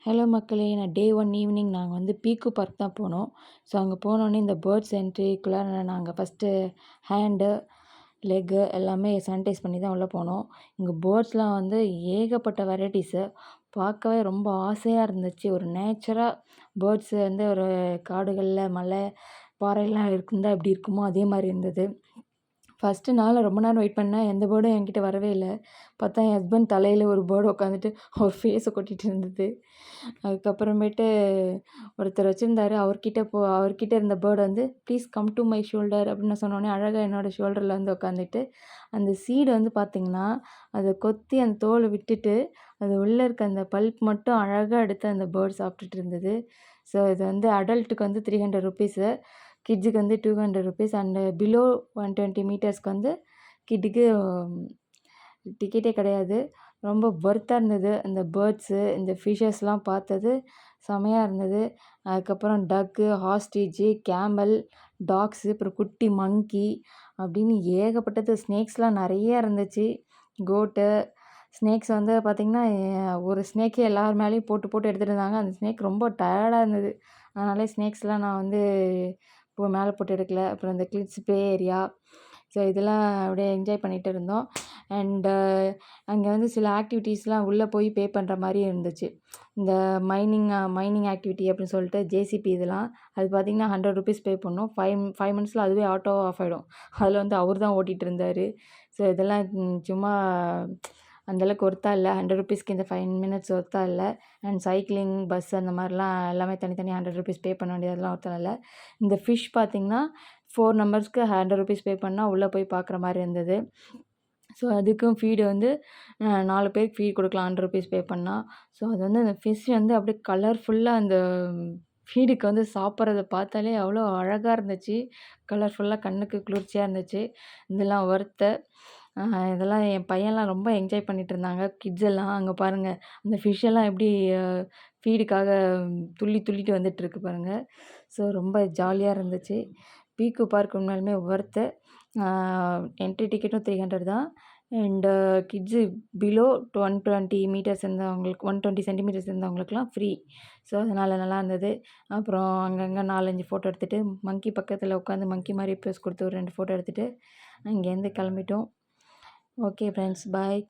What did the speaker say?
Hello மக்களே! நான் டே 1 evening நாங்கள் வந்து பீக்கு பார்க் தான் போனோம். ஸோ அங்கே போனோனே இந்த பேர்ட்ஸ் என்ட்ரிக்குள்ளார நாங்கள் ஃபஸ்ட்டு ஹேண்டு, லெக்கு எல்லாமே சானிடைஸ் பண்ணி தான் உள்ளே போனோம். இங்கே பேர்ட்ஸ்லாம் வந்து ஏகப்பட்ட வெரைட்டிஸு. பார்க்கவே ரொம்ப ஆசையாக இருந்துச்சு. ஒரு நேச்சரா பேர்ட்ஸு வந்து ஒரு காடுகள்ல மலை, பாறைலாம் இருந்தா எப்படி இருக்குமோ அதே மாரி இருந்தது. ஃபஸ்ட்டு நாள் ரொம்ப நேரம் வெயிட் பண்ணேன். எந்த பேர்டும் என்கிட்ட வரவே இல்ல. பார்த்தா என் ஹஸ்பண்ட் தலையில ஒரு பேர்டு உட்காந்துட்டு அவர் ஃபேஸ கொட்டிட்டு இருந்தது. அதுக்கப்புறமேட்டு ஒருத்தர் வச்சிருந்தாரு. அவர்கிட்ட இருந்த பேர்டு வந்து "please come to my shoulder" அப்படின்னு நான் சொன்னோனே அழகா என்னோட ஷோல்டர்ல வந்து உட்காந்துட்டு, அந்த சீடு வந்து பார்த்தீங்கன்னா, அத கொத்தி அந்த தோல விட்டுட்டு, அது உள்ள இருக்க அந்த பல்ப் மட்டும் அழகா எடுத்து அந்த பேர்ட் சாப்பிட்டுட்டு இருந்தது. ஸோ இது வந்து அடல்ட்டுக்கு வந்து ₹300 கிட்ஸுக்கு வந்து ₹200 அண்ட் பிலோ 120 மீட்டர்ஸ்க்கு வந்து கிட்டுக்கு டிக்கெட்டே கிடையாது. ரொம்ப ஒர்த்தா இருந்தது. அந்த பேர்ட்ஸு, இந்த ஃபிஷஸ்லாம் பார்த்தது செமையா இருந்தது. அதுக்கப்புறம் டக்கு, ஆஸ்ட்ரிச்சு, கேமல், டாக்ஸு, அப்புறம் குட்டி மங்கி அப்படின்னு ஏகப்பட்டது. ஸ்னேக்ஸ்லாம் நெறைய இருந்துச்சு. கோட்டு, ஸ்னேக்ஸ் வந்து பார்த்திங்கன்னா, ஒரு ஸ்னேக்கே எல்லார் மேலேயும் போட்டு போட்டு எடுத்துட்டு இருந்தாங்க. அந்த ஸ்னேக் ரொம்ப டயர்டா இருந்தது. அதனால ஸ்னேக்ஸ்லாம் நான் வந்து மேலே போட்டு எடுக்கல. அப்புறம் இந்த கிட்ஸ் ப்ளே ஏரியா, ஸோ இதெல்லாம் அப்படியே என்ஜாய் பண்ணிட்டு இருந்தோம். அண்டு அங்கே வந்து சில ஆக்டிவிட்டீஸ்லாம் உள்ளே போய் பே பண்ணுற மாரி இருந்துச்சு. இந்த மைனிங் ஆக்டிவிட்டி அப்படின்னு சொல்லிட்டு ஜேசிபி இதெல்லாம். அது பார்த்திங்கன்னா ₹100 பே பண்ணணும். 5 மினிட்ஸில் அதுவே ஆட்டோ ஆஃப் ஆகிடும். அதில் வந்து அவர் தான் ஓட்டிகிட்டு இருந்தார். ஸோ இதெல்லாம் சும்மா அந்த அளவுக்கு ஒர்த்தா இல்ல. ₹100க்கு இந்த 5 மினிட்ஸ் ஒர்த்தா இல்ல. அண்ட் சைக்கிளிங், பஸ் அந்த மாரிலாம் எல்லாமே தனித்தனியா ₹100 பே பண்ண வேண்டியதெல்லாம் ஒர்த்தா இல்ல. இந்த ஃபிஷ் பார்த்தீங்கன்னா, 4 நம்பர்ஸ்க்கு ₹100 பே பண்ணா உள்ள போய் பார்க்குற மாரி இருந்தது. ஸோ அதுக்கும் ஃபீடு வந்து 4 பேருக்கு ஃபீட் கொடுக்கலாம் ₹100 பே பண்ணா. ஸோ அது வந்து அந்த ஃபிஷ் வந்து அப்படியே கலர்ஃபுல்லா அந்த ஃபீடுக்கு வந்து சாப்பிட்றத பார்த்தாலே அவ்வளோ அழகா இருந்துச்சு. கலர்ஃபுல்லா கண்ணுக்கு குளிர்ச்சியா இருந்துச்சு. இதெல்லாம் ஒர்த்து. இதெல்லாம் என் பையன்லாம் ரொம்ப என்ஜாய் பண்ணிட்டு இருந்தாங்க. கிட்ஸ் எல்லாம் அங்க பாருங்க. அந்த ஃபிஷ் எல்லாம் எப்படி ஃபீடுக்காக துள்ளிட்டு வந்துட்டுருக்கு பாருங்க. ஸோ ரொம்ப ஜாலியா இருந்துச்சு. பீக்கு பார்க் உண்மையாலுமே ஒர்த்து. என்ட்ரி டிக்கெட்டும் 300 தான். அண்டு கிட்ஸு பிலோ 120 மீட்டர்ஸ் இருந்தவங்களுக்கு 120 சென்டிமீட்டர்ஸ் இருந்தவங்களுக்குலாம் ஃப்ரீ. ஸோ அதனால நல்லா இருந்தது. அப்புறம் அங்கங்க 4, 5 ஃபோட்டோ எடுத்துட்டு, மங்கி பக்கத்துல உட்காந்து மங்கி மாரி போஸ் குடுத்து ஒரு 2 ஃபோட்டோ எடுத்துட்டு, அங்கேருந்து கிளம்பிட்டோம். ஓகே ஃப்ரெண்ட்ஸ், பாய்.